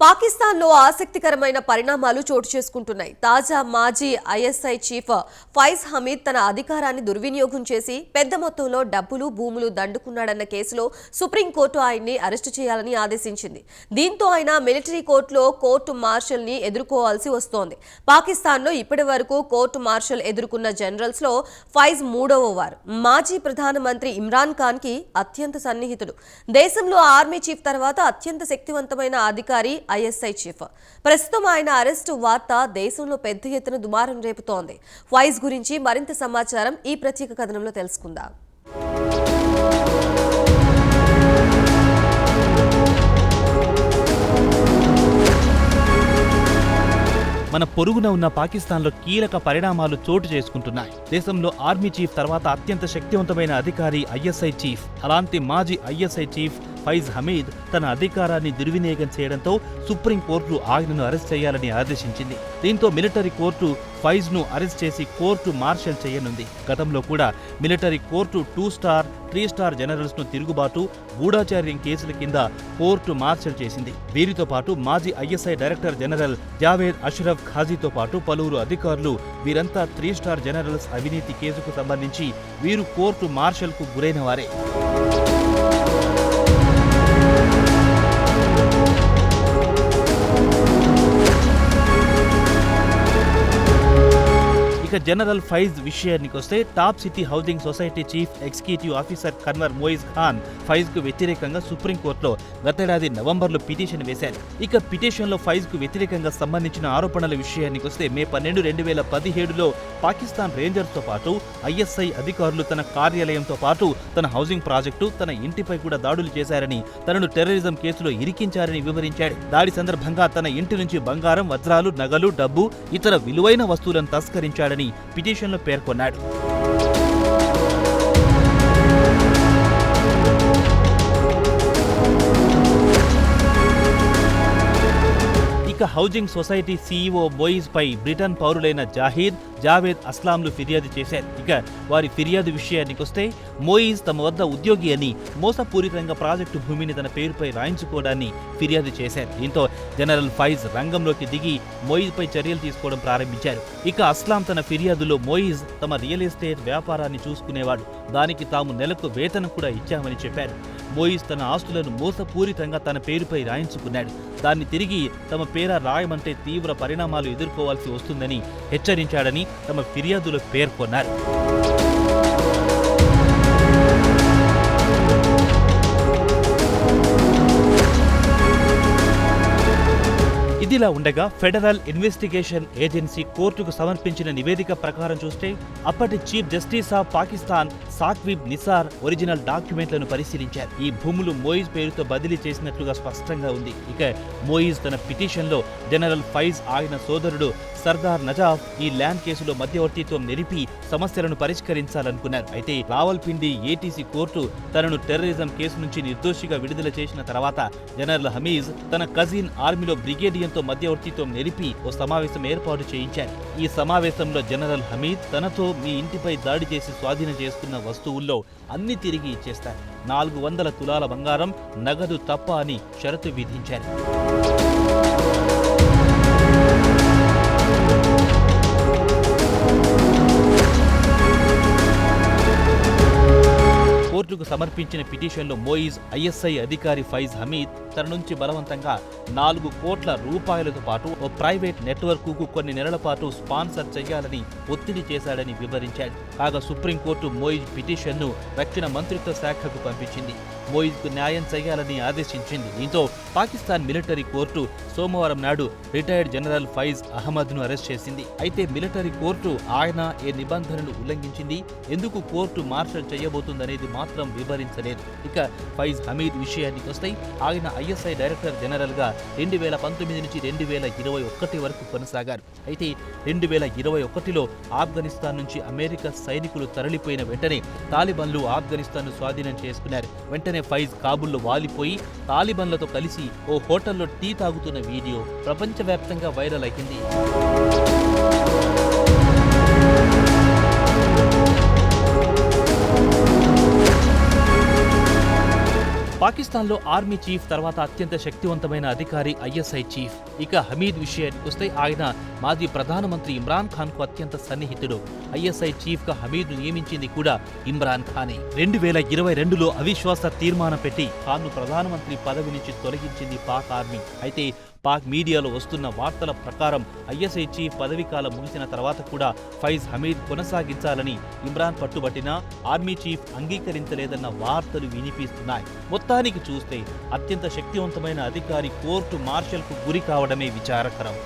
పాకిస్తాన్లో ఆసక్తికరమైన పరిణామాలు చోటు చేసుకుంటున్నాయి. తాజా మాజీ ఐఎస్ఐ చీఫ్ ఫైజ్ హమీద్ తన అధికారాన్ని దుర్వినియోగం చేసి పెద్ద మొత్తంలో డబ్బులు, భూములు దండుకున్నాడన్న కేసులో సుప్రీంకోర్టు ఆయన్ని అరెస్టు చేయాలని ఆదేశించింది. దీంతో ఆయన మిలిటరీ కోర్టులో కోర్టు మార్షల్ ని ఎదుర్కోవాల్సి వస్తోంది. పాకిస్తాన్లో ఇప్పటి వరకు కోర్టు మార్షల్ ఎదుర్కొన్న జనరల్స్ లో ఫైజ్ మూడవ వారు. మాజీ ప్రధానమంత్రి ఇమ్రాన్ ఖాన్ కి అత్యంత సన్నిహితుడు. దేశంలో ఆర్మీ చీఫ్ తర్వాత అత్యంత శక్తివంతమైన అధికారి ఐఎస్ఐ చీఫ్. ప్రస్తుతం ఆయన అరెస్టు వార్త దేశంలో పెద్ద ఎత్తున దుమారం రేపుతోంది. ఫైజ్ గురించి మరింత సమాచారం ఈ ప్రత్యేక కథనంలో తెలుసుకుందాం. మన పొరుగున ఉన్న పాకిస్తాన్లో కీలక పరిణామాలు చోటు చేసుకుంటున్నాయి. దేశంలో ఆర్మీ చీఫ్ తర్వాత అత్యంత శక్తివంతమైన అధికారి ఐఎస్ఐ చీఫ్. అలాంటి మాజీ ఐఎస్ఐ చీఫ్ ఫైజ్ హమీద్ తన అధికారాన్ని దుర్వినియోగం చేయడంతో సుప్రీంకోర్టు ఆయనను అరెస్ట్ చేయాలని ఆదేశించింది. దీంతో మిలిటరీ కోర్టు ఫైజ్ ను అరెస్ట్ చేసి కోర్టు మార్షల్ చేయనుంది. గతంలో కూడా military court 2 star, 3 star generals ను తిరుగుబాటు, గూఢాచార్యం కేసుల కింద కోర్టు మార్షల్ చేసింది. వీరితో పాటు మాజీ ISI director general Javed Ashraf ఖాజీతో పాటు పలువురు అధికారులు, వీరంతా 3 స్టార్ జనరల్స్ అవినీతి కేసుకు సంబంధించి వీరు కోర్టు మార్షల్ కు గురైన వారే. ఇక జనరల్ ఫైజ్ విషయానికి వస్తే top city housing society chief executive officer Kanwar Moiz Khan Faiz కు వ్యతిరేకంగా సుప్రీంకోర్టులో గతేడాది నవంబర్లో పిటిషన్ వేశారు. ఇక పిటిషన్లో ఫైజ్ కు వ్యతిరేకంగా సంబంధించిన ఆరోపణల విషయానికి వస్తే మే 12, 2017లో పాకిస్తాన్ రేంజర్స్ తో పాటు ఐఎస్ఐ అధికారులు తన కార్యాలయంతో పాటు తన హౌసింగ్ ప్రాజెక్టు, తన ఇంటిపై కూడా దాడులు చేశారని, తనను టెర్రరిజం కేసులో ఇరికించారని వివరించాడు. దాడి సందర్భంగా తన ఇంటి నుంచి బంగారం, వజ్రాలు, నగలు, డబ్బు, ఇతర విలువైన వస్తువులను తస్కరించాడని పిటిషన్లో పేర్కొన్నాడు. ఇక హౌసింగ్ సొసైటీ సీఈఓ మొయిజ్ పై బ్రిటన్ పౌరులైన జావేద్ అస్లాంలు ఫిర్యాదు చేశారు. ఇక వారి ఫిర్యాదు విషయానికి వస్తే మొయిజ్ తమ వద్ద ఉద్యోగి అని మోసపూరితంగా ప్రాజెక్టు భూమిని తన పేరుపై రాయించుకోవడాన్ని ఫిర్యాదు చేశారు. దీంతో జనరల్ ఫైజ్ రంగంలోకి దిగి మొయిజ్ పై చర్యలు తీసుకోవడం ప్రారంభించారు. ఇక అస్లాం తన ఫిర్యాదులో మొయిజ్ తమ రియల్ ఎస్టేట్ వ్యాపారాన్ని చూసుకునేవాడు, దానికి తాము నెలకు వేతనం కూడా ఇచ్చామని చెప్పారు. మొయిజ్ తన ఆస్తులను మోసపూరితంగా తన పేరుపై రాయించుకున్నాడు. దాన్ని తిరిగి తమ పేర రాయమంటే తీవ్ర పరిణామాలు ఎదుర్కోవాల్సి వస్తుందని హెచ్చరించాడని తమ ఫిర్యాదులో పేర్కొన్నారు. ఇదిలా ఉండగా ఫెడరల్ ఇన్వెస్టిగేషన్ ఏజెన్సీ కోర్టుకు సమర్పించిన నివేదిక ప్రకారం చూస్తే అప్పటి chief justice of Pakistan Saqib Nisar original డాక్యుమెంట్లను పరిశీలించారు. ఈ భూములు మొయిజ్ పేరుతో బదిలీ చేసినట్లుగా స్పష్టంగా ఉంది. ఇక మొయిజ్ తన పిటిషన్లో జనరల్ ఫైజ్ ఆయన సోదరుడు సర్దార్ నజాఫ్ ఈ ల్యాండ్ కేసులో మధ్యవర్తిత్వం నిలిపి సమస్యలను పరిష్కరించాలనుకున్నారు. అయితే రావల్పిండి ఏటీసీ కోర్టు తనను టెర్రరిజం కేసు నుంచి నిర్దోషిగా విడుదల చేసిన తర్వాత జనరల్ హమీద్ తన కజిన్ ఆర్మీలో బ్రిగేడియన్తో మధ్యవర్తిత్వం నిలిపి ఓ సమావేశం ఏర్పాటు చేయించారు. ఈ సమావేశంలో జనరల్ హమీద్ తనతో మీ ఇంటిపై దాడి చేసి స్వాధీనం చేసుకున్న వస్తువుల్లో అన్ని తిరిగి ఇచ్చేస్తారు, 400 తులాల బంగారం, నగదు తప్ప అని షరతు విధించారు. కోర్టుకు సమర్పించిన పిటిషన్లో మొయిజ్ ఐఎస్ఐ అధికారి ఫైజ్ హమీద్ తన నుంచి బలవంతంగా 4 కోట్ల రూపాయలతో పాటు ఓ ప్రైవేట్ నెట్వర్క్ కు కొన్ని నెలల పాటు స్పాన్సర్ చేయాలని ఒత్తిడి చేశాడని వివరించాడు. కాగా సుప్రీంకోర్టు మొయిజ్ పిటిషన్ను రక్షణ మంత్రిత్వ శాఖకు పంపించింది. మొయిజ్ కు న్యాయం చేయాలని ఆదేశించింది. దీంతో పాకిస్తాన్ మిలిటరీ కోర్టు సోమవారం నాడు రిటైర్డ్ జనరల్ ఫైజ్ అహ్మద్ ను అరెస్ట్ చేసింది. అయితే మిలిటరీ కోర్టు ఆయన ఏ నిబంధనలు ఉల్లంఘించింది, ఎందుకు కోర్టు మార్షల్ చేయబోతుందనేది మాత్రం వివరించలేదు. ఇక ఫైజ్ హమీద్ విషయానికి వస్తే ఆయన ఐఎస్ఐ డైరెక్టర్ జనరల్ గా 2019 నుంచి 2021 వరకు కొనసాగారు. అయితే 2021లో ఆఫ్ఘనిస్తాన్ నుంచి అమెరికా సైనికులు తరలిపోయిన వెంటనే తాలిబాన్లు ఆఫ్ఘనిస్తాన్ ను స్వాధీనం చేసుకున్నారు. వెంటనే ఫైజ్ కాబుల్లో వాలిపోయి తాలిబాన్లతో కలిసి ఓ హోటల్లో టీ తాగుతున్న వీడియో ప్రపంచవ్యాప్తంగా వైరల్ అయింది. పాకిస్తాన్లో ఆర్మీ చీఫ్ తర్వాత అత్యంత శక్తివంతమైన అధికారి ఐఎస్ఐ చీఫ్. ఇక హమీద్ విషయానికి వస్తే ఆయన మాజీ ప్రధానమంత్రి ఇమ్రాన్ ఖాన్ కు అత్యంత సన్నిహితుడు. ఐఎస్ఐ చీఫ్ గా హమీద్ నియమించింది కూడా ఇమ్రాన్ ఖానే. 2022లో అవిశ్వాస తీర్మానం పెట్టి ఖాన్ ను ప్రధానమంత్రి పదవి నుంచి తొలగించింది పాక్ ఆర్మీ. అయితే పాక్ మీడియాలో వస్తున్న వార్తల ప్రకారం ఐఎస్ఐ చీఫ్ పదవీకాలం ముగిసిన తర్వాత కూడా ఫైజ్ హమీద్ కొనసాగించాలని ఇమ్రాన్ పట్టుబట్టినా ఆర్మీ చీఫ్ అంగీకరించలేదన్న వార్తలు వినిపిస్తున్నాయి. మొత్తానికి చూస్తే అత్యంత శక్తివంతమైన అధికారి కోర్టు మార్షల్కు గురి కావడమే విచారకరం.